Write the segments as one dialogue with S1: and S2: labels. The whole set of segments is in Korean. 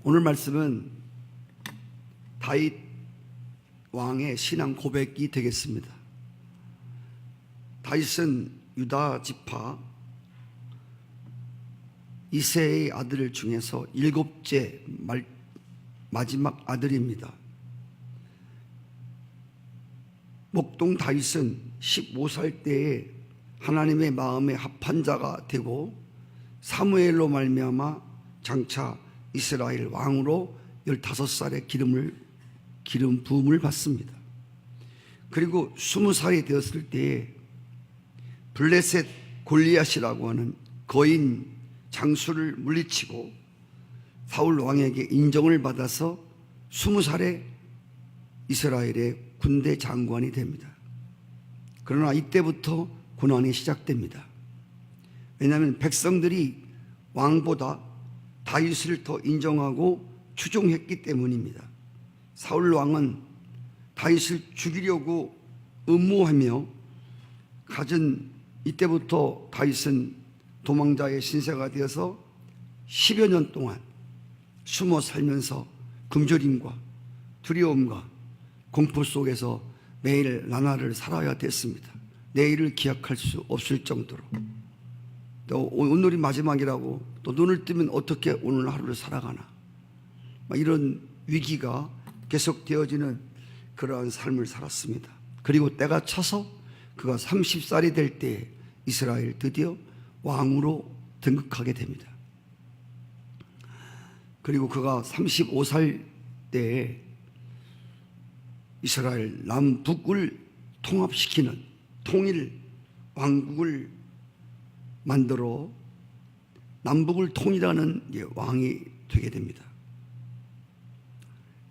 S1: 오늘 말씀은 다윗 왕의 신앙 고백이 되겠습니다. 다윗은 유다 지파 이새의 아들 중에서 7째 마지막 아들입니다. 목동 다윗은 15살 때에 하나님의 마음에 합한 자가 되고 사무엘로 말미암아 장차 이스라엘 왕으로 15살의 기름 부음을 받습니다. 그리고 20살이 되었을 때에 블레셋 골리앗이라고 하는 거인 장수를 물리치고 사울 왕에게 인정을 받아서 20살에 이스라엘의 군대 장관이 됩니다. 그러나 이때부터 고난이 시작됩니다. 왜냐하면 백성들이 왕보다 다윗을 더 인정하고 추종했기 때문입니다. 사울 왕은 다윗을 죽이려고 음모하며 갖은 이때부터 다윗은 도망자의 신세가 되어서 10여 년 동안 숨어 살면서 굶주림과 두려움과 공포 속에서 매일 나날을 살아야 됐습니다. 내일을 기약할 수 없을 정도로. 또 오늘이 마지막이라고 또 눈을 뜨면 어떻게 오늘 하루를 살아가나, 이런 위기가 계속되어지는 그러한 삶을 살았습니다. 그리고 때가 차서 그가 30살이 될 때 이스라엘 드디어 왕으로 등극하게 됩니다. 그리고 그가 35살 때에 이스라엘 남북을 통합시키는 통일 왕국을 만들어 남북을 통일하는 왕이 되게 됩니다.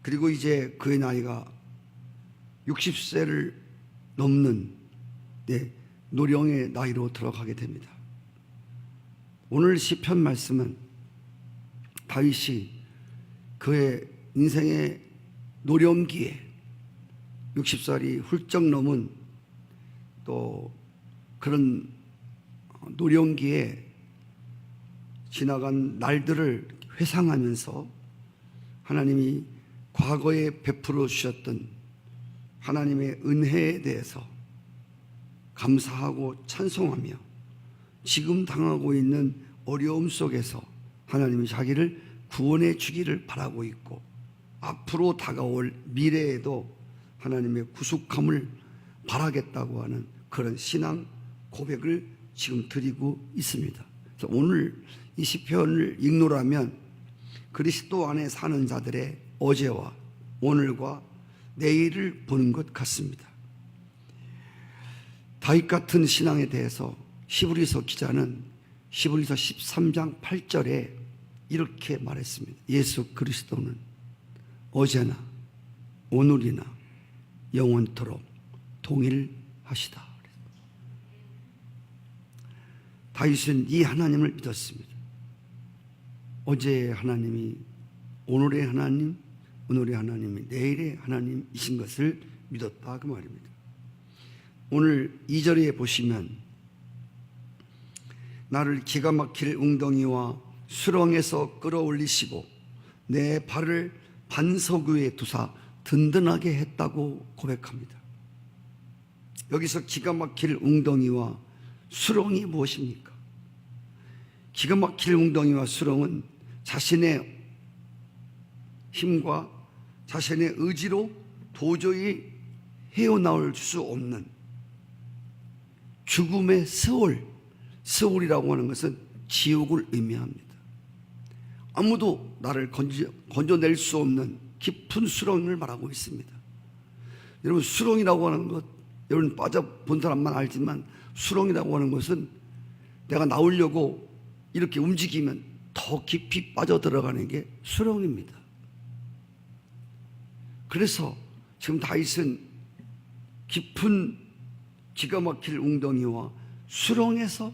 S1: 그리고 이제 그의 나이가 60세를 넘는 노령의 나이로 들어가게 됩니다. 오늘 시편 말씀은 다윗이 그의 인생의 노령기에 60살이 훌쩍 넘은 또 그런 노령기에 지나간 날들을 회상하면서 하나님이 과거에 베풀어 주셨던 하나님의 은혜에 대해서 감사하고 찬송하며 지금 당하고 있는 어려움 속에서 하나님이 자기를 구원해 주기를 바라고 있고 앞으로 다가올 미래에도 하나님의 구속함을 바라겠다고 하는 그런 신앙 고백을 지금 드리고 있습니다. 그래서 오늘 이 시편을 읽노라면 그리스도 안에 사는 자들의 어제와 오늘과 내일을 보는 것 같습니다. 다윗 같은 신앙에 대해서 히브리서 기자는 히브리서 13장 8절에 이렇게 말했습니다. 예수 그리스도는 어제나 오늘이나 영원토록 동일하시다. 다윗은 이 하나님을 믿었습니다. 어제의 하나님이 오늘의 하나님, 오늘의 하나님이 내일의 하나님이신 것을 믿었다 그 말입니다. 오늘 2절에 보시면 나를 기가 막힐 웅덩이와 수렁에서 끌어올리시고 내 발을 반석 위에 두사 든든하게 했다고 고백합니다. 여기서 기가 막힐 웅덩이와 수렁이 무엇입니까? 기가 막힐 웅덩이와 수렁은 자신의 힘과 자신의 의지로 도저히 헤어나올 수 없는 죽음의 스올이라고 하는 것은 지옥을 의미합니다. 아무도 나를 건져낼 수 없는 깊은 수렁을 말하고 있습니다. 여러분, 수렁이라고 하는 것, 여러분 빠져본 사람만 알지만 수렁이라고 하는 것은 내가 나오려고 이렇게 움직이면 더 깊이 빠져들어가는 게 수렁입니다. 그래서 지금 다윗은 깊은 기가 막힐 웅덩이와 수렁에서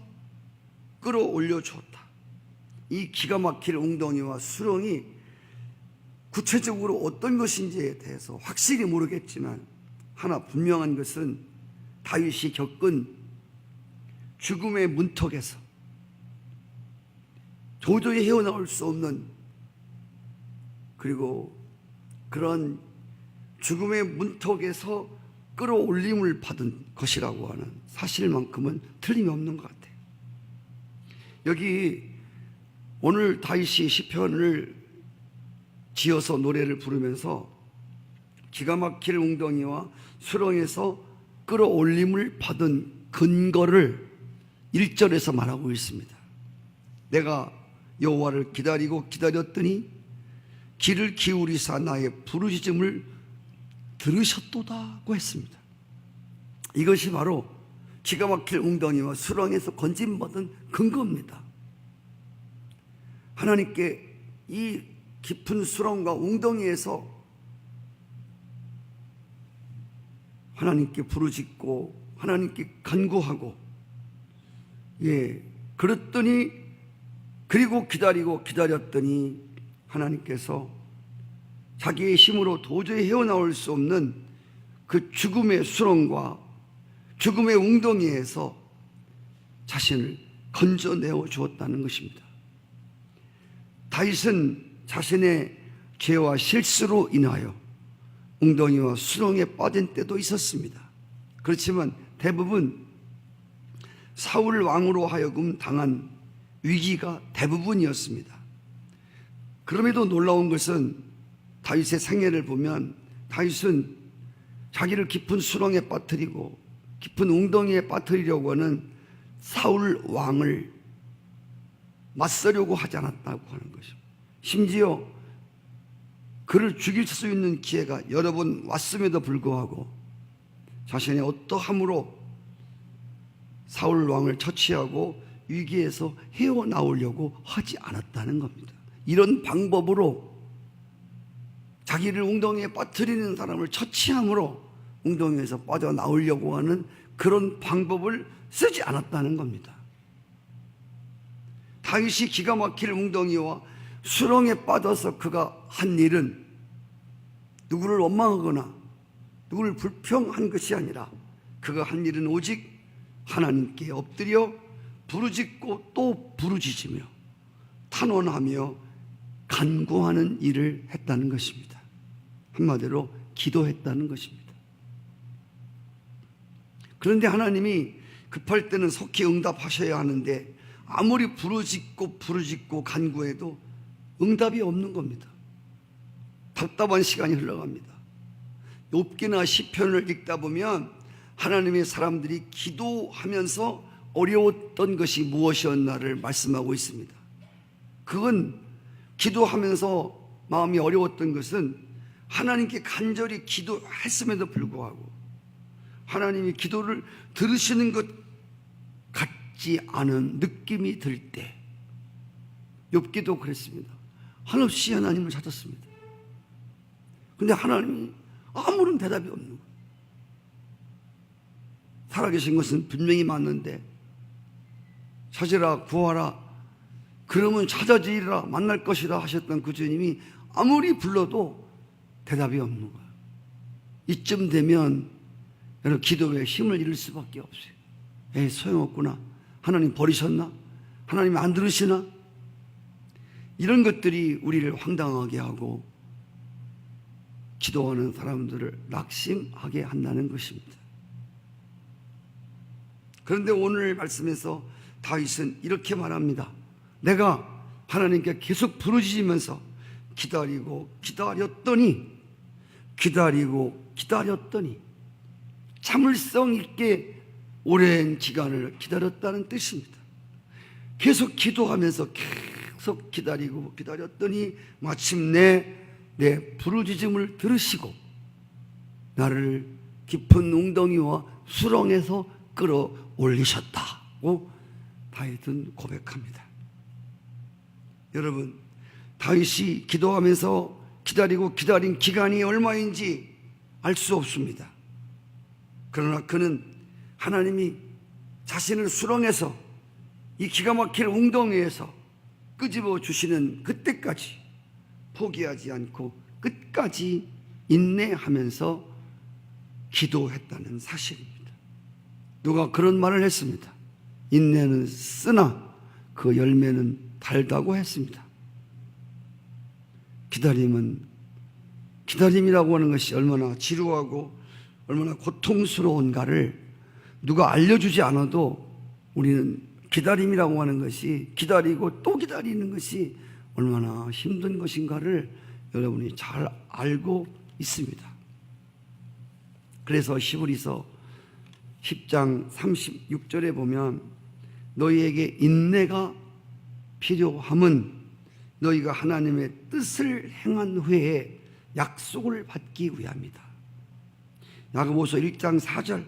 S1: 끌어올려 주었다. 이 기가 막힐 웅덩이와 수렁이 구체적으로 어떤 것인지에 대해서 확실히 모르겠지만 하나 분명한 것은 다윗이 겪은 죽음의 문턱에서 도저히 헤어나올 수 없는 그리고 그런 죽음의 문턱에서 끌어올림을 받은 것이라고 하는 사실만큼은 틀림이 없는 것 같아요. 여기 오늘 다윗이 시편을 지어서 노래를 부르면서 기가 막힐 웅덩이와 수렁에서 끌어올림을 받은 근거를 1절에서 말하고 있습니다. 내가 여호와를 기다리고 기다렸더니 귀를 기울이사 나의 부르짖음을 들으셨도다고 했습니다. 이것이 바로 기가 막힐 웅덩이와 수렁에서 건짐받은 근거입니다. 하나님께 이 깊은 수렁과 웅덩이에서 하나님께 부르짖고 하나님께 간구하고 그랬더니 그리고 기다리고 기다렸더니 하나님께서 자기의 힘으로 도저히 헤어나올 수 없는 그 죽음의 수렁과 죽음의 웅덩이에서 자신을 건져내어 주었다는 것입니다. 다윗은 자신의 죄와 실수로 인하여 웅덩이와 수렁에 빠진 때도 있었습니다. 그렇지만 대부분 사울 왕으로 하여금 당한 위기가 대부분이었습니다. 그럼에도 놀라운 것은 다윗의 생애를 보면 다윗은 자기를 깊은 수렁에 빠뜨리고 깊은 웅덩이에 빠뜨리려고 하는 사울 왕을 맞서려고 하지 않았다고 하는 것입니다. 심지어 그를 죽일 수 있는 기회가 여러 번 왔음에도 불구하고 자신의 어떠함으로 사울 왕을 처치하고 위기에서 헤어나오려고 하지 않았다는 겁니다. 이런 방법으로 자기를 웅덩이에 빠뜨리는 사람을 처치함으로 웅덩이에서 빠져나오려고 하는 그런 방법을 쓰지 않았다는 겁니다. 다윗이 기가 막힐 웅덩이와 수렁에 빠져서 그가 한 일은 누구를 원망하거나 누구를 불평한 것이 아니라 그가 한 일은 오직 하나님께 엎드려 부르짖고 또 부르짖으며 탄원하며 간구하는 일을 했다는 것입니다. 한마디로 기도했다는 것입니다. 그런데 하나님이 급할 때는 속히 응답하셔야 하는데 아무리 부르짖고 간구해도 응답이 없는 겁니다. 답답한 시간이 흘러갑니다. 욥기나 시편을 읽다 보면 하나님의 사람들이 기도하면서 어려웠던 것이 무엇이었나를 말씀하고 있습니다. 그건 기도하면서 마음이 어려웠던 것은 하나님께 간절히 기도했음에도 불구하고 하나님이 기도를 들으시는 것 같지 않은 느낌이 들 때, 욥기도 그랬습니다. 한없이 하나님을 찾았습니다. 그런데 하나님이 아무런 대답이 없는 거예요. 살아계신 것은 분명히 맞는데 찾으라 구하라 그러면 찾아지리라 만날 것이라 하셨던 그 주님이 아무리 불러도 대답이 없는 거예요. 이쯤 되면 여러분 기도에 힘을 잃을 수밖에 없어요. 에이 소용없구나. 하나님 버리셨나? 하나님이 안 들으시나? 이런 것들이 우리를 황당하게 하고 기도하는 사람들을 낙심하게 한다는 것입니다. 그런데 오늘 말씀에서 다윗은 이렇게 말합니다. 내가 하나님께 계속 부르짖으면서 기다리고 기다렸더니 참을성 있게 오랜 기간을 기다렸다는 뜻입니다. 계속 기도하면서 계속 기다렸더니 마침내 내 부르짖음을 들으시고 나를 깊은 웅덩이와 수렁에서 끌어올리셨다고 다윗은 고백합니다. 여러분, 다윗이 기도하면서 기다린 기간이 얼마인지 알 수 없습니다. 그러나 그는 하나님이 자신을 수렁에서 이 기가 막힐 웅덩이에서 끄집어 주시는 그때까지 포기하지 않고 끝까지 인내하면서 기도했다는 사실입니다. 누가 그런 말을 했습니다. 인내는 쓰나 그 열매는 달다고 했습니다. 기다림이라고 하는 것이 얼마나 지루하고 얼마나 고통스러운가를 누가 알려주지 않아도 우리는 기다림이라고 하는 것이, 기다리고 또 기다리는 것이 얼마나 힘든 것인가를 여러분이 잘 알고 있습니다. 그래서 히브리서 10장 36절에 보면 너희에게 인내가 필요함은 너희가 하나님의 뜻을 행한 후에 약속을 받기 위함이다. 야고보서 1장 4절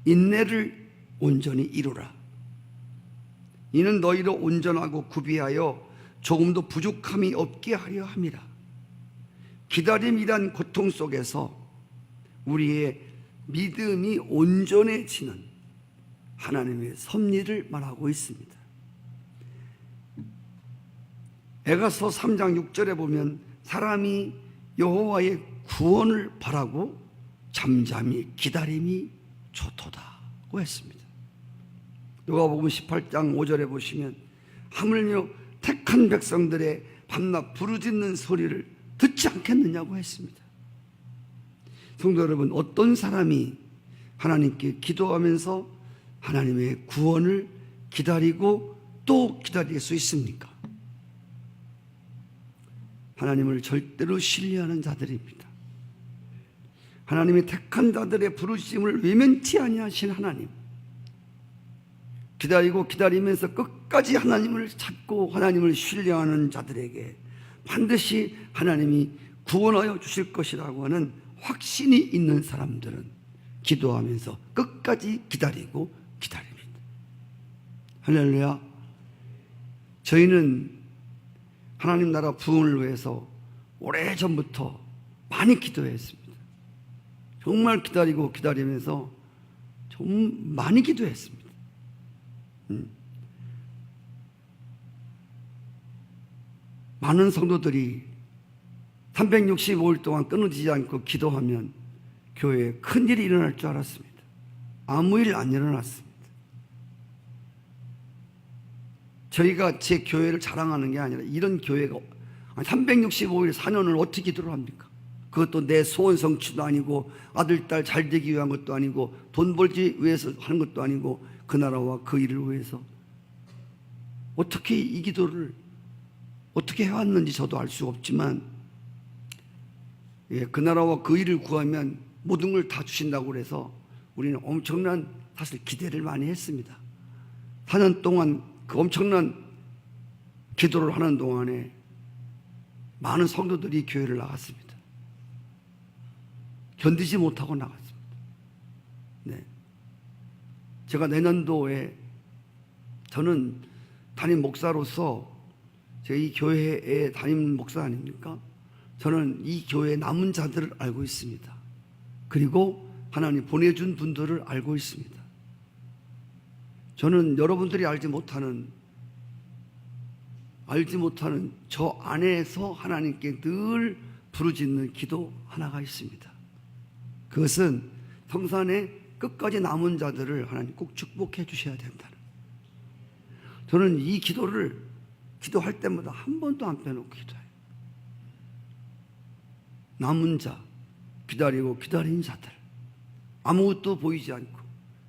S1: 인내를 온전히 이루라. 이는 너희로 온전하고 구비하여 조금도 부족함이 없게 하려 함이라. 기다림이란 고통 속에서 우리의 믿음이 온전해지는 하나님의 섭리를 말하고 있습니다. 에가서 3장 6절에 보면 사람이 여호와의 구원을 바라고 잠잠히 기다림이 좋도다고 했습니다. 누가복음 18장 5절에 보시면 하물며 택한 백성들의 밤낮 부르짖는 소리를 듣지 않겠느냐고 했습니다. 성도 여러분, 어떤 사람이 하나님께 기도하면서 하나님의 구원을 기다리고 또 기다릴 수 있습니까? 하나님을 절대로 신뢰하는 자들입니다. 하나님의 택한 자들의 부르심을 외면치 아니하신 하나님, 기다리고 기다리면서 끝까지 하나님을 찾고 하나님을 신뢰하는 자들에게 반드시 하나님이 구원하여 주실 것이라고 하는 확신이 있는 사람들은 기도하면서 끝까지 기다리고 기다립니다. 할렐루야. 저희는 하나님 나라 부흥을 위해서 오래전부터 많이 기도했습니다. 정말 기다리고 기다리면서 좀 많이 기도했습니다. 많은 성도들이 365일 동안 끊어지지 않고 기도하면 교회에 큰일이 일어날 줄 알았습니다. 아무 일 안 일어났습니다. 저희가 제 교회를 자랑하는 게 아니라 이런 교회가 365일 4년을 어떻게 기도를 합니까? 그것도 내 소원 성취도 아니고 아들, 딸 잘 되기 위한 것도 아니고 돈 벌기 위해서 하는 것도 아니고 그 나라와 그 일을 위해서 어떻게 이 기도를 어떻게 해왔는지 저도 알 수 없지만 그 나라와 그 일을 구하면 모든 걸 다 주신다고 그래서 우리는 엄청난 사실 기대를 많이 했습니다. 4년 동안 그 엄청난 기도를 하는 동안에 많은 성도들이 교회를 나갔습니다. 견디지 못하고 나갔습니다. 네. 제가 내년도에 저는 담임 목사로서 제가 이 교회에 담임 목사 아닙니까? 저는 이 교회의 남은 자들을 알고 있습니다. 그리고 하나님 보내준 분들을 알고 있습니다. 저는 여러분들이 알지 못하는 저 안에서 하나님께 늘 부르짖는 기도 하나가 있습니다. 그것은 성산에 끝까지 남은 자들을 하나님 꼭 축복해 주셔야 된다는. 저는 이 기도를 기도할 때마다 한 번도 안 빼놓고 기도해요. 남은 자, 기다리고 기다린 자들, 아무것도 보이지 않고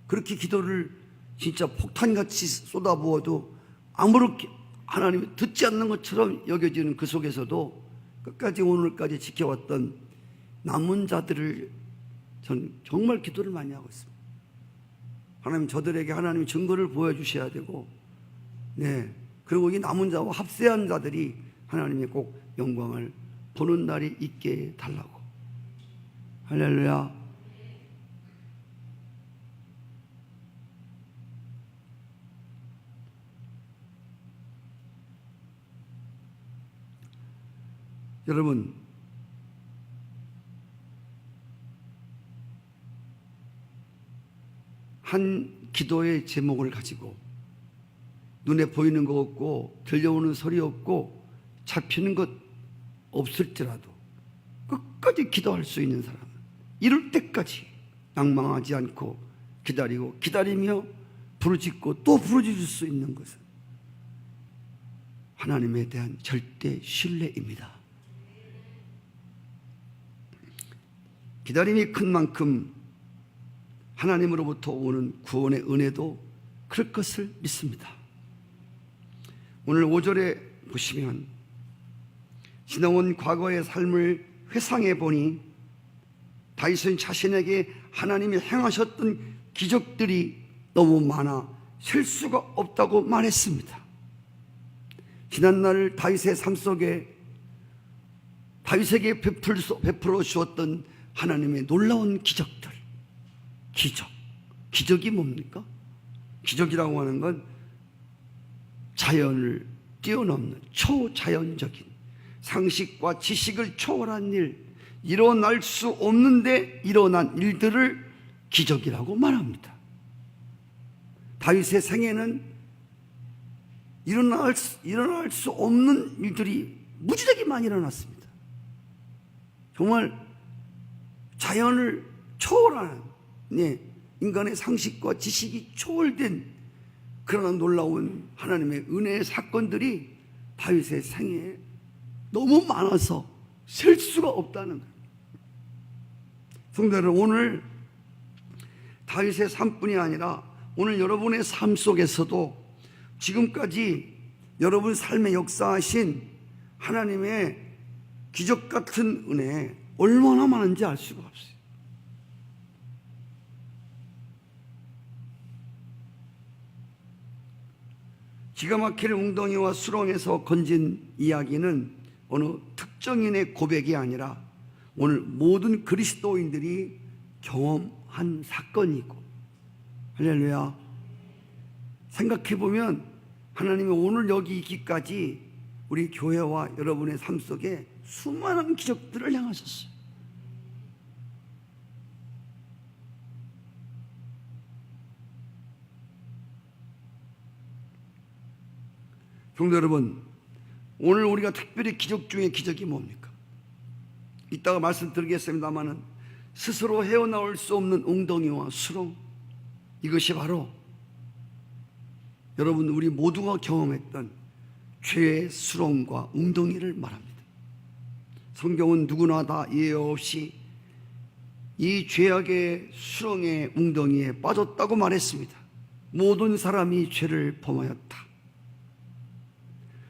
S1: 그렇게 기도를 진짜 폭탄같이 쏟아부어도 아무렇게 하나님이 듣지 않는 것처럼 여겨지는 그 속에서도 끝까지 오늘까지 지켜왔던 남은 자들을 저는 정말 기도를 많이 하고 있습니다. 하나님, 저들에게 하나님이 증거를 보여주셔야 되고, 네, 그리고 이 남은 자와 합세한 자들이 하나님의 꼭 영광을 보는 날이 있게 달라고. 할렐루야. 여러분, 한 기도의 제목을 가지고 눈에 보이는 거 없고 들려오는 소리 없고 잡히는 것 없을지라도 끝까지 기도할 수 있는 사람은 이룰 때까지 낭망하지 않고 기다리고 기다리며 부르짖고 또 부르짖을 수 있는 것은 하나님에 대한 절대 신뢰입니다. 기다림이 큰 만큼 하나님으로부터 오는 구원의 은혜도 그럴 것을 믿습니다. 오늘 5절에 보시면 지나온 과거의 삶을 회상해 보니 다윗은 자신에게 하나님이 행하셨던 기적들이 너무 많아 셀 수가 없다고 말했습니다. 지난날 다윗의 삶 속에 다윗에게 베풀어 주었던 하나님의 놀라운 기적들, 기적이 뭡니까? 기적이라고 하는 건 자연을 뛰어넘는 초자연적인 상식과 지식을 초월한 일, 일어날 수 없는데 일어난 일들을 기적이라고 말합니다. 다윗의 생애는 일어날 수 없는 일들이 무지하게 많이 일어났습니다. 정말 자연을 초월하는, 인간의 상식과 지식이 초월된 그런 놀라운 하나님의 은혜의 사건들이 다윗의 생애에 너무 많아서 셀 수가 없다는 거예요. 성도 여러분, 오늘 다윗의 삶뿐이 아니라 오늘 여러분의 삶 속에서도 지금까지 여러분 삶에 역사하신 하나님의 기적 같은 은혜 얼마나 많은지 알 수가 없어요. 기가 막힐 웅덩이와 수렁에서 건진 이야기는 어느 특정인의 고백이 아니라 오늘 모든 그리스도인들이 경험한 사건이고, 할렐루야. 생각해보면 하나님이 오늘 여기 있기까지 우리 교회와 여러분의 삶 속에 수많은 기적들을 행하셨어요. 성도 여러분, 오늘 우리가 특별히 기적 중에 기적이 뭡니까? 이따가 말씀드리겠습니다마는 스스로 헤어나올 수 없는 웅덩이와 수렁, 이것이 바로 여러분 우리 모두가 경험했던 죄의 수렁과 웅덩이를 말합니다. 성경은 누구나 다 예외 없이 이 죄악의 수렁의 웅덩이에 빠졌다고 말했습니다. 모든 사람이 죄를 범하였다.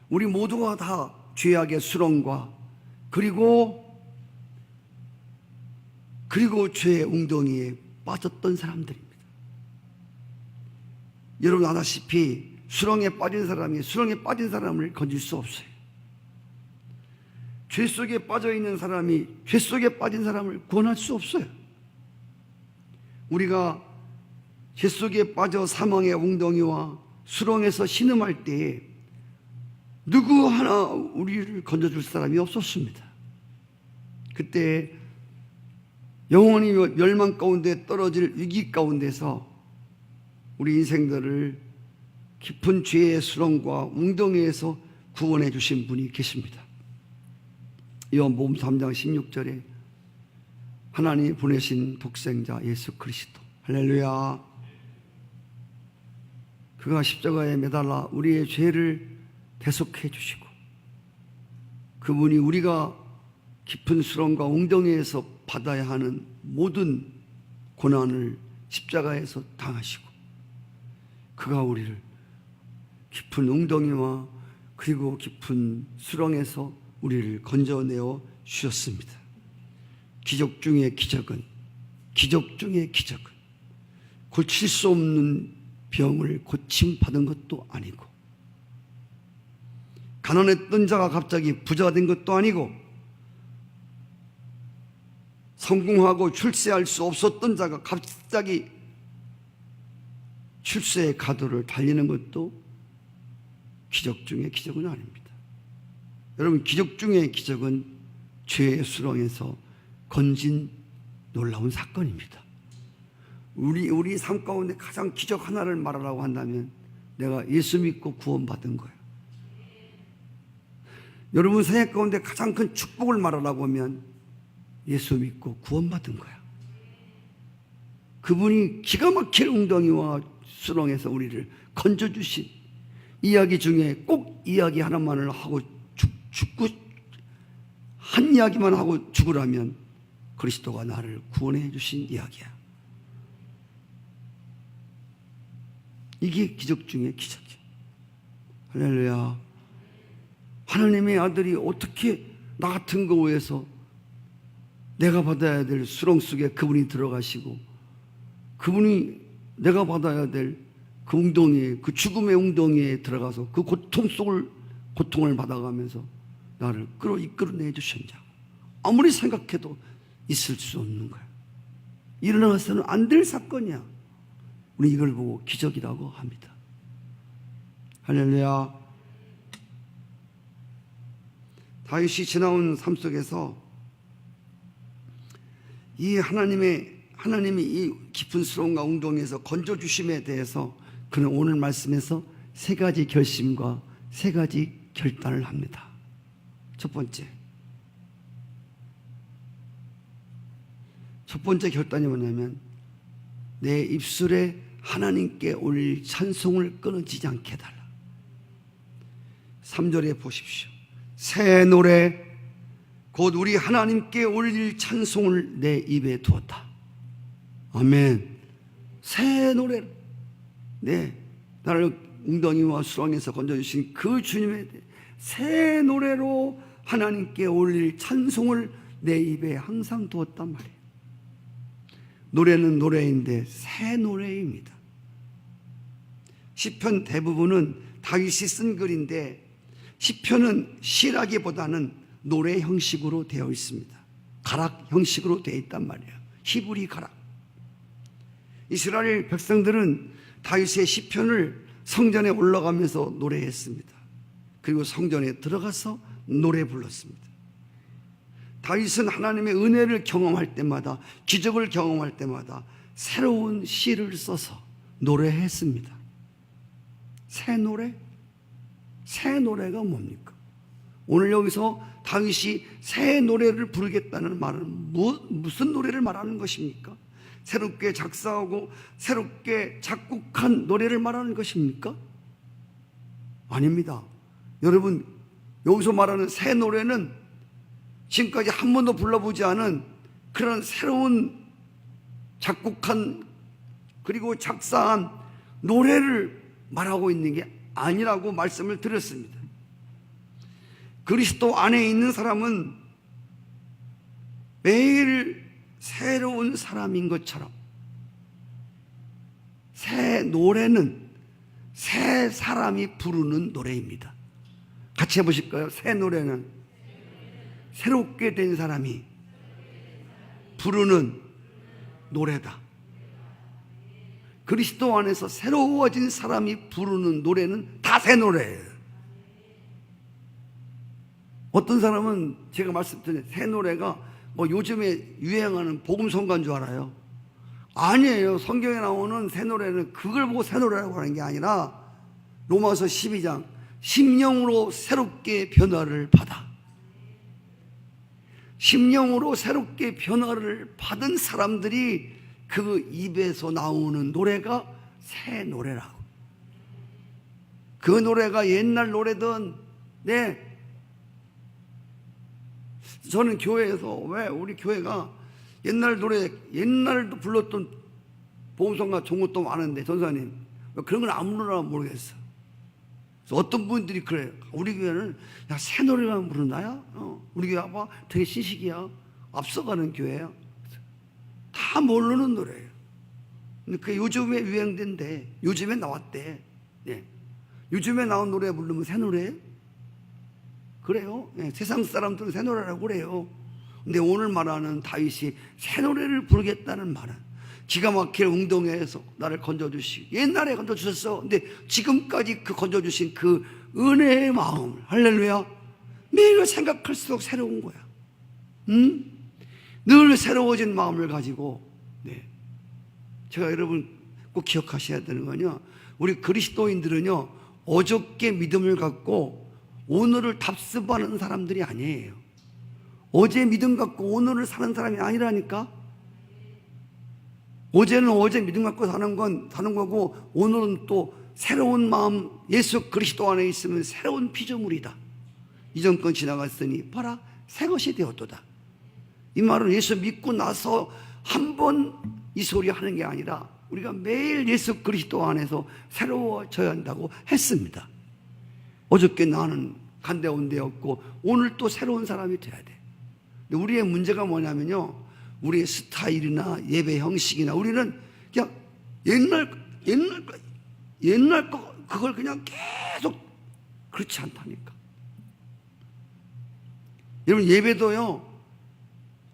S1: 우리 모두가 다 죄악의 수렁과 그리고 죄의 웅덩이에 빠졌던 사람들입니다. 여러분 아다시피 수렁에 빠진 사람을 건질 수 없어요. 죄 속에 빠져있는 사람이 죄 속에 빠진 사람을 구원할 수 없어요. 우리가 죄 속에 빠져 사망의 웅덩이와 수렁에서 신음할 때에 누구 하나 우리를 건져줄 사람이 없었습니다. 그때 영원히 멸망 가운데 떨어질 위기 가운데서 우리 인생들을 깊은 죄의 수렁과 웅덩이에서 구원해 주신 분이 계십니다. 요한복음 3장 16절에 하나님이 보내신 독생자 예수 그리스도, 할렐루야. 그가 십자가에 매달라 우리의 죄를 대속해 주시고, 그분이 우리가 깊은 수렁과 웅덩이에서 받아야 하는 모든 고난을 십자가에서 당하시고, 그가 우리를 깊은 웅덩이와 그리고 깊은 수렁에서 우리를 건져내어 주셨습니다. 기적 중의 기적은 고칠 수 없는 병을 고침받은 것도 아니고, 가난했던 자가 갑자기 부자가 된 것도 아니고, 성공하고 출세할 수 없었던 자가 갑자기 출세의 가도를 달리는 것도 기적 중의 기적은 아닙니다. 여러분, 기적 중의 기적은 죄의 수렁에서 건진 놀라운 사건입니다. 우리 삶 가운데 가장 기적 하나를 말하라고 한다면 내가 예수 믿고 구원받은 거예요. 여러분 생애 가운데 가장 큰 축복을 말하라고 하면 예수 믿고 구원받은 거야. 그분이 기가 막힐 웅덩이와 수렁에서 우리를 건져주신 이야기 중에 꼭 이야기 하나만을 하고 죽고 한 이야기만 하고 죽으라면 그리스도가 나를 구원해 주신 이야기야. 이게 기적 중에 기적이야. 할렐루야. 하나님의 아들이 어떻게 나 같은 거 위해서 내가 받아야 될 수렁 속에 그분이 들어가시고, 그분이 내가 받아야 될 그 웅덩이에, 그 죽음의 웅덩이에 들어가서 그 고통을 받아가면서 나를 이끌어내 주셨냐. 아무리 생각해도 있을 수 없는 거야. 일어나서는 안 될 사건이야. 우리 이걸 보고 기적이라고 합니다. 할렐루야. 다윗이 지나온 삶 속에서 이 하나님이 이 깊은 수렁과 웅덩이에서 건져주심에 대해서 그는 오늘 말씀에서 세 가지 결심과 세 가지 결단을 합니다. 첫 번째 결단이 뭐냐면, 내 입술에 하나님께 올릴 찬송을 끊어지지 않게 해달라. 3절에 보십시오. 새 노래 곧 우리 하나님께 올릴 찬송을 내 입에 두었다. 아멘. 새 노래, 나를 웅덩이와 수렁에서 건져주신 그 주님의 새 노래로 하나님께 올릴 찬송을 내 입에 항상 두었단 말이에요. 노래는 노래인데 새 노래입니다. 시편 대부분은 다윗이 쓴 글인데, 시편은 시라기보다는 노래 형식으로 되어 있습니다. 가락 형식으로 되어 있단 말이에요. 히브리 가락. 이스라엘 백성들은 다윗의 시편을 성전에 올라가면서 노래했습니다. 그리고 성전에 들어가서 노래 불렀습니다. 다윗은 하나님의 은혜를 경험할 때마다, 기적을 경험할 때마다 새로운 시를 써서 노래했습니다. 새 노래? 새 노래가 뭡니까? 오늘 여기서 다윗이 새 노래를 부르겠다는 말은 무슨 노래를 말하는 것입니까? 새롭게 작사하고 새롭게 작곡한 노래를 말하는 것입니까? 아닙니다. 여러분, 여기서 말하는 새 노래는 지금까지 한 번도 불러보지 않은 그런 새로운 작곡한 그리고 작사한 노래를 말하고 있는 게 아니라고 말씀을 드렸습니다. 그리스도 안에 있는 사람은 매일 새로운 사람인 것처럼, 새 노래는 새 사람이 부르는 노래입니다. 같이 해보실까요? 새 노래는 새롭게 된 사람이 부르는 노래다. 그리스도 안에서 새로워진 사람이 부르는 노래는 다 새 노래예요. 어떤 사람은 제가 말씀드린 새 노래가 요즘에 유행하는 복음성가인 줄 알아요. 아니에요. 성경에 나오는 새 노래는 그걸 보고 새 노래라고 하는 게 아니라, 로마서 12장 심령으로 새롭게 변화를 받아, 심령으로 새롭게 변화를 받은 사람들이 그 입에서 나오는 노래가 새 노래라고. 그 노래가 옛날 노래든, 저는 교회에서, 왜 우리 교회가 옛날 노래, 옛날도 불렀던 복음성가 좋은 것도 많은데, 전사님 그런 건 아무나 모르겠어. 어떤 분들이 그래요. 우리 교회는 새 노래만 부르나요? 우리 교회 봐, 되게 신식이야. 앞서가는 교회야. 다 모르는 노래예요. 근데 그게 요즘에 유행된대. 요즘에 나왔대. 요즘에 나온 노래 부르면 새 노래예요? 그래요. 세상 사람들은 새 노래라고 그래요. 근데 오늘 말하는 다윗이 새 노래를 부르겠다는 말은, 기가 막힐 웅덩이에서 나를 건져주시고, 옛날에 건져주셨어. 근데 지금까지 그 건져주신 그 은혜의 마음을, 할렐루야, 매일 생각할수록 새로운 거야. 늘 새로워진 마음을 가지고, 제가 여러분 꼭 기억하셔야 되는 거는요, 우리 그리스도인들은요, 어저께 믿음을 갖고 오늘을 답습하는 사람들이 아니에요. 어제 믿음 갖고 오늘을 사는 사람이 아니라니까. 어제는 어제 믿음 갖고 사는 거고, 오늘은 또 새로운 마음, 예수 그리스도 안에 있으면 새로운 피조물이다. 이전 건 지나갔으니 봐라 새 것이 되었도다. 이 말은 예수 믿고 나서 한 번 이 소리 하는 게 아니라 우리가 매일 예수 그리스도 안에서 새로워져야 한다고 했습니다. 어저께 나는 간데온데였고 오늘 또 새로운 사람이 돼야 돼. 근데 우리의 문제가 뭐냐면요, 우리의 스타일이나 예배 형식이나 우리는 그냥 옛날 거 그걸 그냥 계속, 그렇지 않다니까. 여러분, 예배도요,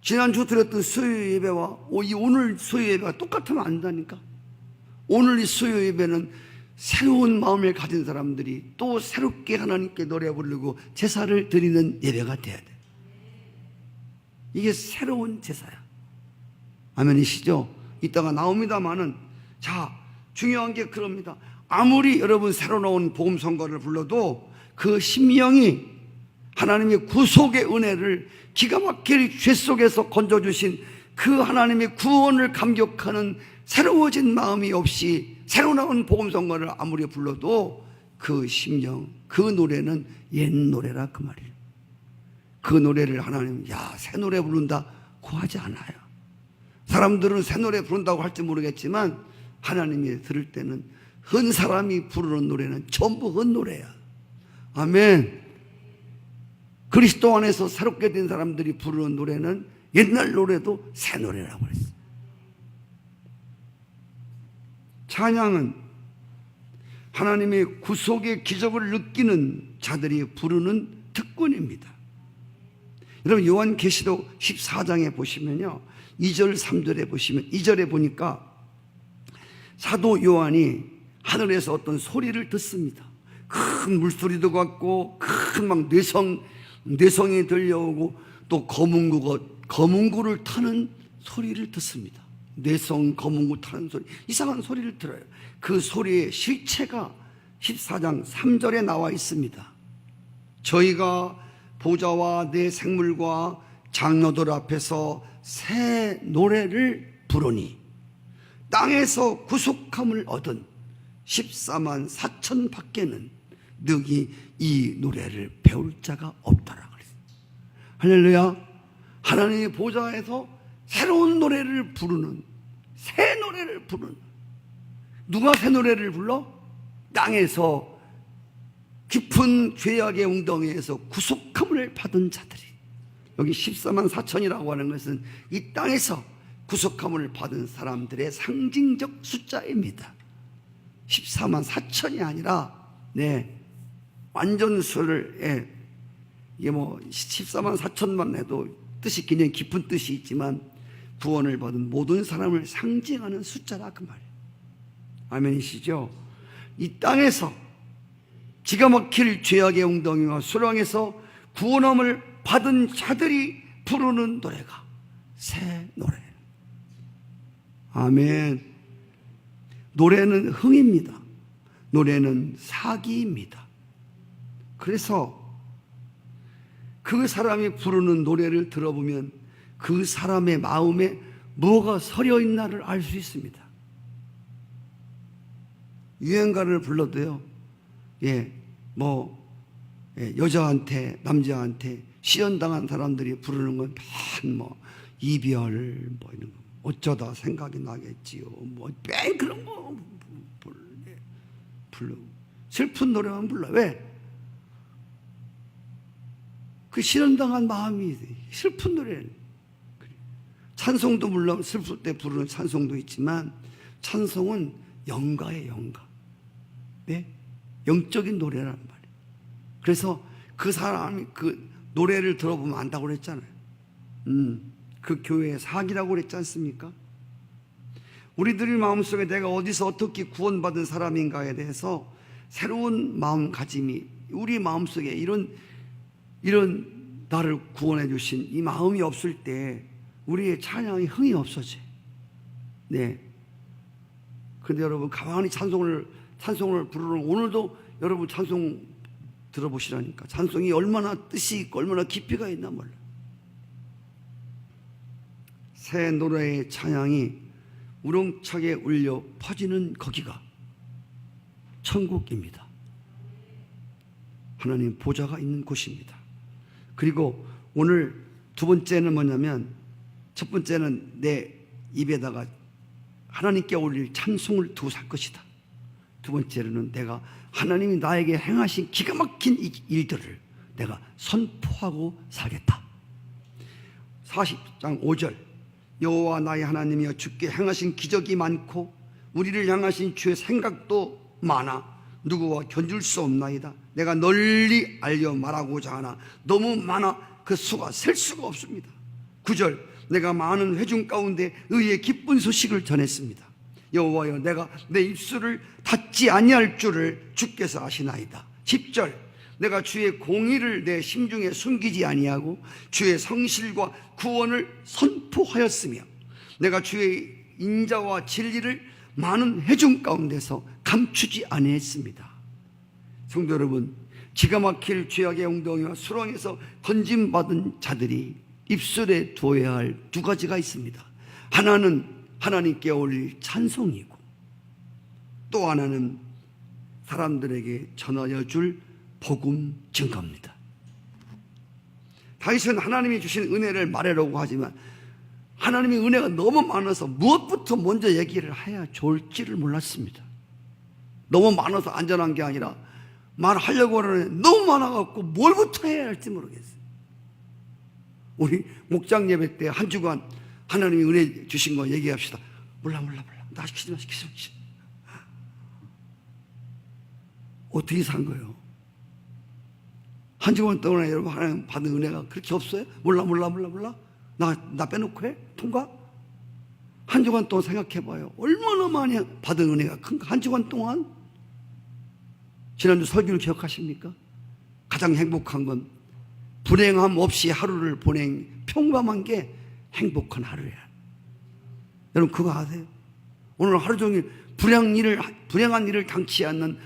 S1: 지난주 드렸던 수요 예배와 오늘 수요 예배가 똑같으면 안 된다니까. 오늘 이 수요 예배는 새로운 마음을 가진 사람들이 또 새롭게 하나님께 노래 부르고 제사를 드리는 예배가 돼야 돼. 이게 새로운 제사야. 아멘이시죠? 이따가 나옵니다마는, 자, 중요한 게 그럽니다. 아무리 여러분 새로 나온 복음 선거를 불러도 그 심령이 하나님의 구속의 은혜를 기가 막힐 죄 속에서 건져주신 그 하나님의 구원을 감격하는 새로워진 마음이 없이 새로 나온 복음 선거를 아무리 불러도 그 심령, 그 노래는 옛 노래라 그 말이에요. 그 노래를 하나님, 야, 새 노래 부른다고 하지 않아요. 사람들은 새 노래 부른다고 할지 모르겠지만 하나님이 들을 때는 헌 사람이 부르는 노래는 전부 헌 노래야. 아멘. 그리스도 안에서 새롭게 된 사람들이 부르는 노래는 옛날 노래도 새 노래라고 그랬어요. 찬양은 하나님의 구속의 기적을 느끼는 자들이 부르는 특권입니다. 여러분, 요한계시록 14장에 보시면요, 2절 3절에 보시면, 2절에 보니까 사도 요한이 하늘에서 어떤 소리를 듣습니다. 큰 물소리도 같고 큰 막 뇌성이 들려오고 또 거문구를 타는 소리를 듣습니다. 뇌성, 거문구 타는 소리, 이상한 소리를 들어요. 그 소리의 실체가 14장 3절에 나와 있습니다. 저희가 보좌와 내 생물과 장로들 앞에서 새 노래를 부르니 땅에서 구속함을 얻은 14만 4천 밖에는 능히 이 노래를 배울 자가 없더라 그랬어요. 할렐루야. 하나님의 보좌에서 새로운 노래를 부르는, 새 노래를 부르는, 누가 새 노래를 불러? 땅에서 깊은 죄악의 웅덩이에서 구속함을 받은 자들이, 여기 14만 4천이라고 하는 것은 이 땅에서 구속함을 받은 사람들의 상징적 숫자입니다. 14만 4천이 아니라, 완전 수를, 이게 뭐 14만 4천만 해도 뜻이 굉장히 깊은 뜻이 있지만 구원을 받은 모든 사람을 상징하는 숫자라 그 말이에요. 아멘이시죠? 이 땅에서 기가 막힐 죄악의 웅덩이와 수렁에서 구원함을 받은 자들이 부르는 노래가 새 노래. 아멘. 노래는 흥입니다. 노래는 사기입니다. 그래서 그 사람이 부르는 노래를 들어보면 그 사람의 마음에 뭐가 서려 있나를 알 수 있습니다. 유행가를 불러도요, 여자한테, 남자한테 시련당한 사람들이 부르는 건 이별, 이런 거, 어쩌다 생각이 나겠지요, 뺑 그런 거 불러. 슬픈 노래만 불러. 왜? 그 시련당한 마음이 슬픈 노래는. 찬송도 물론 슬플 때 부르는 찬송도 있지만 찬송은 영가예요, 영가. 영적인 노래라는 말이에요. 그래서 그 사람이 그 노래를 들어보면 안다고 그랬잖아요. 그 교회의 사기라고 그랬지 않습니까? 우리들의 마음속에 내가 어디서 어떻게 구원받은 사람인가에 대해서 새로운 마음가짐이, 우리 마음속에 이런 나를 구원해 주신 이 마음이 없을 때 우리의 찬양이 흥이 없어져요. 근데 여러분, 가만히 찬송을 부르는, 오늘도 여러분 찬송 들어보시라니까. 찬송이 얼마나 뜻이 있고 얼마나 깊이가 있나 몰라. 새 노래의 찬양이 우렁차게 울려 퍼지는 거기가 천국입니다. 하나님 보좌가 있는 곳입니다. 그리고 오늘 두 번째는 뭐냐면 첫 번째는 내 입에다가 하나님께 올릴 찬송을 두고 살 것이다. 두 번째로는 내가 하나님이 나에게 행하신 기가 막힌 일들을 내가 선포하고 살겠다. 40장 5절 여호와 나의 하나님이여 주께 행하신 기적이 많고 우리를 향하신 주의 생각도 많아 누구와 견줄 수 없나이다. 내가 널리 알려 말하고자 하나 너무 많아 그 수가 셀 수가 없습니다. 9절 내가 많은 회중 가운데 의의 기쁜 소식을 전했습니다. 여호와여 내가 내 입술을 닫지 아니할 줄을 주께서 아시나이다. 10절 내가 주의 공의를 내 심중에 숨기지 아니하고 주의 성실과 구원을 선포하였으며 내가 주의 인자와 진리를 많은 회중 가운데서 감추지 아니했습니다. 성도 여러분, 기가 막힐 죄악의 웅덩이와 수렁에서 건짐받은 자들이 입술에 두어야 할 두 가지가 있습니다. 하나는 하나님께 올릴 찬송이고 또 하나는 사람들에게 전하여 줄 복음 증거입니다. 다윗은 하나님이 주신 은혜를 말하려고 하지만 하나님의 은혜가 너무 많아서 무엇부터 먼저 얘기를 해야 좋을지를 몰랐습니다. 너무 많아서 안전한 게 아니라 말하려고 하는데 너무 많아갖고 뭘부터 해야 할지 모르겠어요. 우리 목장 예배 때 한 주간 하나님이 은혜 주신 거 얘기합시다. 몰라 나 시키지 마. 어떻게 산 거예요? 한 주간 동안 여러분 하나님 받은 은혜가 그렇게 없어요? 몰라 나 빼놓고 해? 통과? 한 주간 동안 생각해봐요. 얼마나 많이 받은 은혜가 큰가? 한 주간 동안? 지난주 설교를 기억하십니까? 가장 행복한 건 불행함 없이 하루를 보낸 평범한 게 행복한 하루야. 여러분 그거 아세요? 오늘 하루 종일 불행한 일을 당치 않는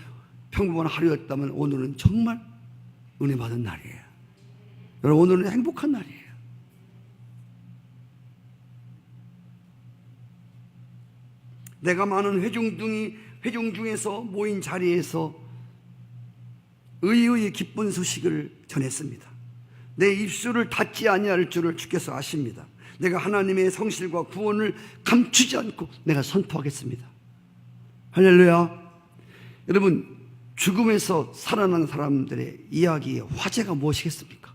S1: 평범한 하루였다면 오늘은 정말 은혜 받은 날이에요. 여러분 오늘은 행복한 날이에요. 내가 많은 회중 중에서 모인 자리에서 의의 기쁜 소식을 전했습니다. 내 입술을 닫지 아니할 줄을 주께서 아십니다. 내가 하나님의 성실과 구원을 감추지 않고 내가 선포하겠습니다. 할렐루야. 여러분 죽음에서 살아난 사람들의 이야기의 화제가 무엇이겠습니까?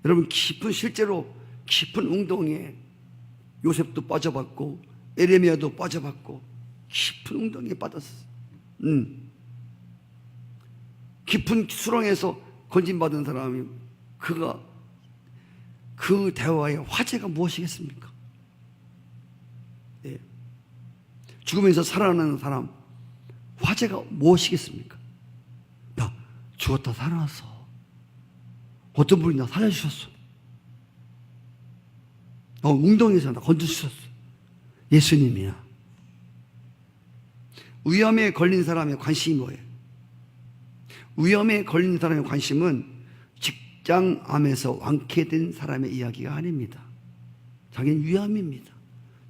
S1: 여러분 실제로 깊은 웅덩이에 요셉도 빠져봤고 에레미야도 빠져봤고 깊은 웅덩이에 빠졌어. 깊은 수렁에서 건진받은 사람이 그 대화의 화제가 무엇이겠습니까? 네. 죽으면서 살아나는 사람 화제가 무엇이겠습니까? 나 죽었다 살아났어. 어떤 분이 나 살려주셨어. 웅덩이에서 나 건져주셨어. 예수님이야. 위험에 걸린 사람의 관심이 뭐예요? 위험에 걸린 사람의 관심은 직장암에서 완쾌된 사람의 이야기가 아닙니다. 자기는 위암입니다.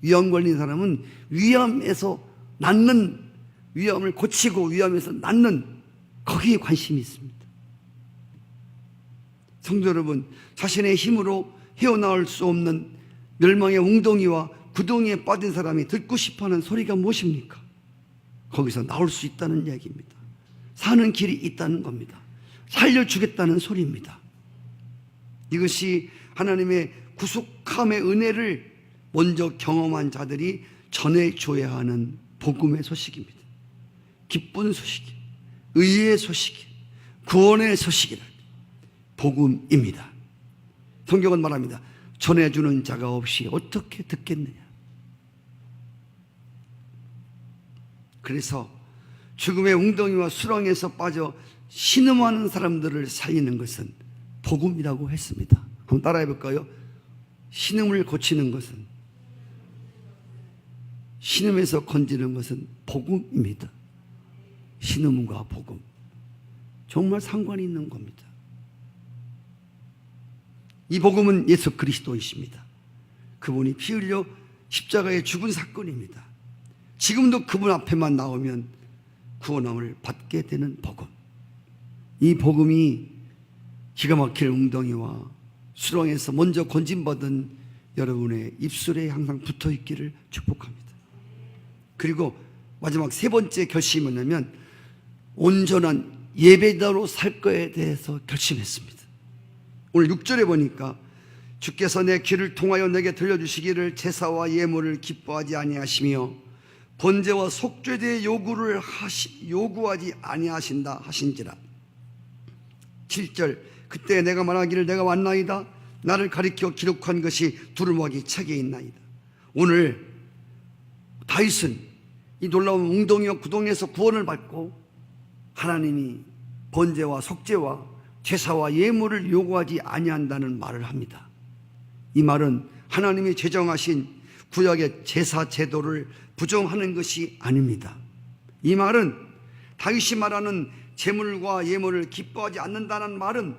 S1: 위암 걸린 사람은 위암에서 낫는, 위암을 고치고 위암에서 낫는 거기에 관심이 있습니다. 성도 여러분, 자신의 힘으로 헤어나올 수 없는 멸망의 웅덩이와 구덩이에 빠진 사람이 듣고 싶어하는 소리가 무엇입니까? 거기서 나올 수 있다는 얘기입니다. 사는 길이 있다는 겁니다. 살려주겠다는 소리입니다. 이것이 하나님의 구속함의 은혜를 먼저 경험한 자들이 전해줘야 하는 복음의 소식입니다. 기쁜 소식이, 의의 소식이, 구원의 소식이라 복음입니다. 성경은 말합니다. 전해주는 자가 없이 어떻게 듣겠느냐. 그래서 죽음의 웅덩이와 수렁에서 빠져 신음하는 사람들을 살리는 것은 복음이라고 했습니다. 한번 따라해 볼까요? 신음을 고치는 것은, 신음에서 건지는 것은 복음입니다. 신음과 복음 정말 상관이 있는 겁니다. 이 복음은 예수 그리스도이십니다. 그분이 피 흘려 십자가에 죽은 사건입니다. 지금도 그분 앞에만 나오면 구원함을 받게 되는 복음. 이 복음이 기가 막힐 웅덩이와 수렁에서 먼저 건진받은 여러분의 입술에 항상 붙어 있기를 축복합니다. 그리고 마지막 세 번째 결심은 뭐냐면 온전한 예배자로 살 거에 대해서 결심했습니다. 오늘 6절에 보니까 주께서 내 귀를 통하여 내게 들려주시기를 제사와 예물을 기뻐하지 아니하시며 번제와 속죄에 대해 요구하지 아니하신다 하신지라. 7절 그때 내가 말하기를 내가 왔나이다 나를 가리켜 기록한 것이 두루마기 책에 있나이다. 오늘 다윗은 이 놀라운 웅덩이와 구덩이에서 구원을 받고 하나님이 번제와 속죄와 제사와 예물을 요구하지 아니한다는 말을 합니다. 이 말은 하나님이 제정하신 구약의 제사 제도를 부정하는 것이 아닙니다. 이 말은 다윗이 말하는 제물과 예물을 기뻐하지 않는다는 말은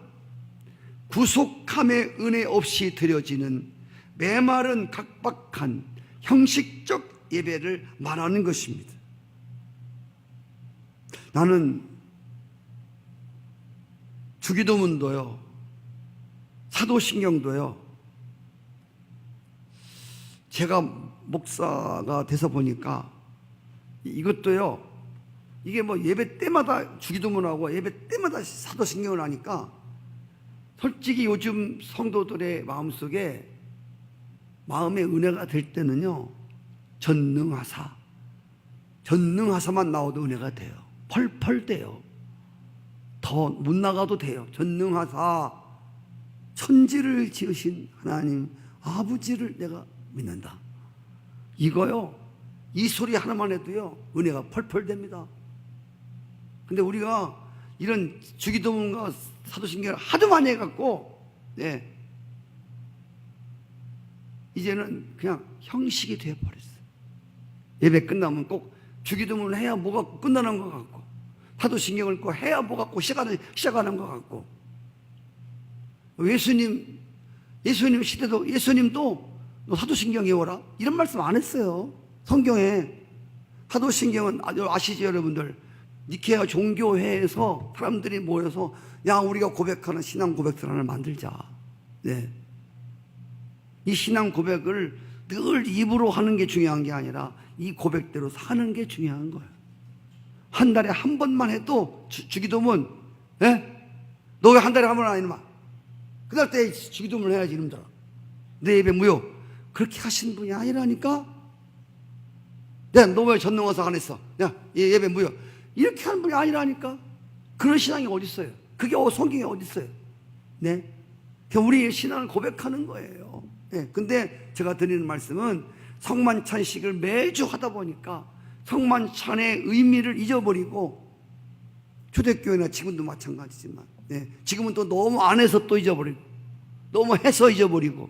S1: 구속함의 은혜 없이 드려지는 메마른 각박한 형식적 예배를 말하는 것입니다. 나는 주기도문도요, 사도신경도요, 제가 목사가 돼서 보니까 이것도요, 이게 뭐 예배 때마다 주기도문하고 예배 때마다 사도신경을 하니까 솔직히 요즘 성도들의 마음속에 마음의 은혜가 될 때는요, 전능하사만 나와도 은혜가 돼요. 펄펄 돼요. 더 못 나가도 돼요. 전능하사, 천지를 지으신 하나님 아버지를 내가 믿는다. 이거요, 이 소리 하나만 해도요 은혜가 펄펄 됩니다. 근데 우리가 이런 주기도문과 사도신경을 하도 많이 해갖고 이제는 그냥 형식이 되어버렸어요. 예배 끝나면 꼭 주기도문을 해야 뭐가 끝나는 것 같고, 사도신경을 꼭 해야 뭐가 꼭 시작하는 것 같고, 예수님 시대도 예수님도 너 사도신경 외워라 이런 말씀 안 했어요. 성경에 사도신경은 아시죠 여러분들? 니케아 종교회에서 사람들이 모여서 야 우리가 고백하는 신앙 고백들 하나 만들자. 이 신앙 고백을 늘 입으로 하는 게 중요한 게 아니라 이 고백대로 사는 게 중요한 거예요. 한 달에 한 번만 해도 주기도문, 너 왜 한 달에 한 번 안 해? 이놈아. 그날 때 주기도문을 해야지 이놈들아. 내 예배 무효. 그렇게 하시는 분이 아니라니까. 너 왜 전능하사 안 했어? 야, 예배 무효. 이렇게 하는 분이 아니라니까. 그런 신앙이 어디 있어요? 그게 성경에 어디 있어요? 우리의 신앙을 고백하는 거예요. 근데 제가 드리는 말씀은 성만찬식을 매주 하다 보니까 성만찬의 의미를 잊어버리고, 초대교회나 지금도 마찬가지지만 지금은 또 너무 안 해서 또 잊어버리고, 너무 해서 잊어버리고,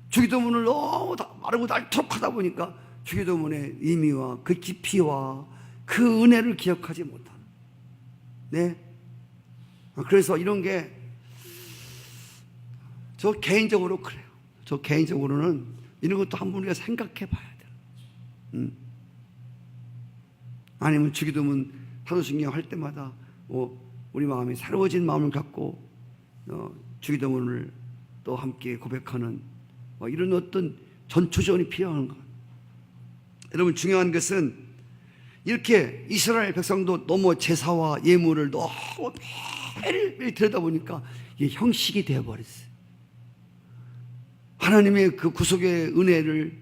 S1: 주기도문을 너무 마르고 닳도록 하다 보니까 주기도문의 의미와 그 깊이와 그 은혜를 기억하지 못하는. 그래서 이런 게 저 개인적으로 그래요. 저 개인적으로는 이런 것도 한번 우리가 생각해 봐야 돼요. 아니면 주기도문 사도신경 할 때마다 우리 마음이 새로워진 마음을 갖고 주기도문을 또 함께 고백하는 이런 어떤 전초전이 필요한 것. 여러분 중요한 것은 이렇게 이스라엘 백성도 너무 제사와 예물을 너무 매일 들여다보니까 이게 형식이 되어버렸어요. 하나님의 그 구속의 은혜를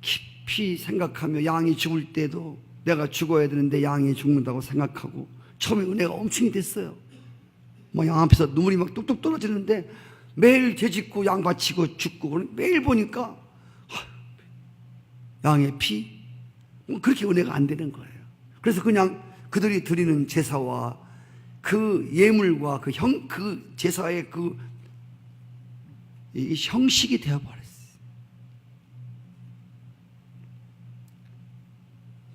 S1: 깊이 생각하며 양이 죽을 때도 내가 죽어야 되는데 양이 죽는다고 생각하고 처음에 은혜가 엄청이 됐어요. 양 앞에서 눈물이 막 뚝뚝 떨어지는데 매일 죄짓고 양 바치고 죽고 매일 보니까 양의 피 그렇게 은혜가 안 되는 거예요. 그래서 그냥 그들이 드리는 제사와 그 예물과 그 제사의 이 형식이 되어버렸어요.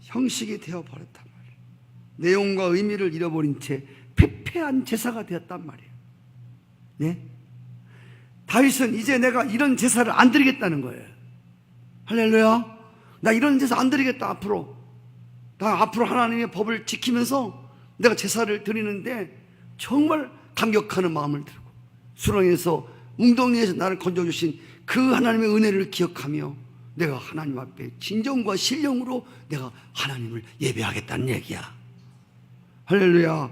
S1: 형식이 되어버렸단 말이에요. 내용과 의미를 잃어버린 채 패패한 제사가 되었단 말이에요. 다윗은 이제 내가 이런 제사를 안 드리겠다는 거예요. 할렐루야. 나 이런 제사 안 드리겠다. 앞으로 하나님의 법을 지키면서 내가 제사를 드리는데 정말 감격하는 마음을 들고, 수렁에서 웅덩이에서 나를 건져주신 그 하나님의 은혜를 기억하며 내가 하나님 앞에 진정과 신령으로 내가 하나님을 예배하겠다는 얘기야. 할렐루야.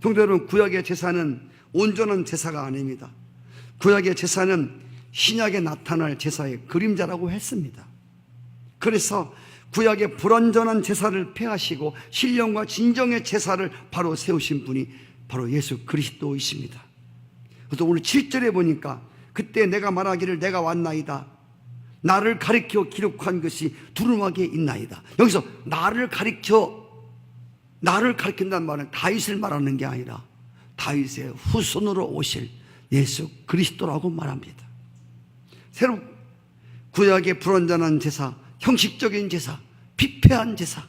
S1: 성도 여러분, 구약의 제사는 온전한 제사가 아닙니다. 구약의 제사는 신약에 나타날 제사의 그림자라고 했습니다. 그래서 구약의 불완전한 제사를 폐하시고 신령과 진정의 제사를 바로 세우신 분이 바로 예수 그리스도이십니다. 그래서 오늘 7절에 보니까 그때 내가 말하기를 내가 왔나이다. 나를 가리켜 기록한 것이 두루마기에 있나이다. 여기서 나를 가리킨다는 말은 다윗을 말하는 게 아니라 다윗의 후손으로 오실 예수 그리스도라고 말합니다. 새로 구약의 불완전한 제사, 형식적인 제사, 피폐한 제사,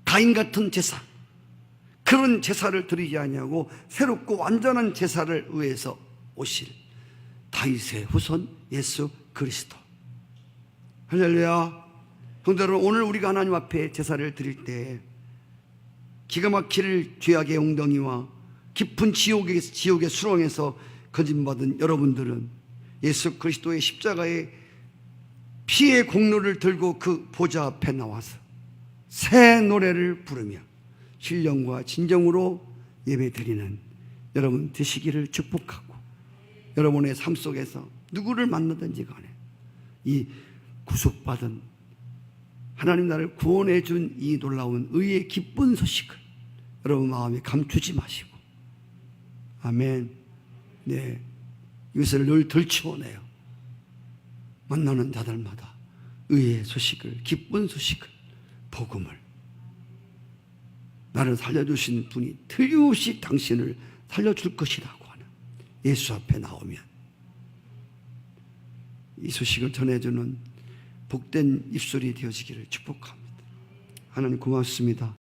S1: 가인 같은 제사, 그런 제사를 드리지 아니하고 새롭고 완전한 제사를 위해서 오실 다윗의 후손 예수 그리스도. 할렐루야. 성도 여러분, 오늘 우리가 하나님 앞에 제사를 드릴 때 기가 막힐 죄악의 웅덩이와 깊은 지옥의 수렁에서 건진받은 여러분들은 예수 그리스도의 십자가의 피의 공로를 들고 그 보좌 앞에 나와서 새 노래를 부르며 신령과 진정으로 예배드리는 여러분 되시기를 축복하고, 여러분의 삶 속에서 누구를 만나든지 간에 이 구속받은 하나님 나를 구원해 준 이 놀라운 의의 기쁜 소식을 여러분 마음에 감추지 마시고, 아멘. 이것을 늘 들추어내요. 만나는 자들마다 의의 소식을, 기쁜 소식을, 복음을, 나를 살려주신 분이 틀림없이 당신을 살려줄 것이라고 하는 예수 앞에 나오면 이 소식을 전해주는 복된 입술이 되어지기를 축복합니다. 하나님 고맙습니다.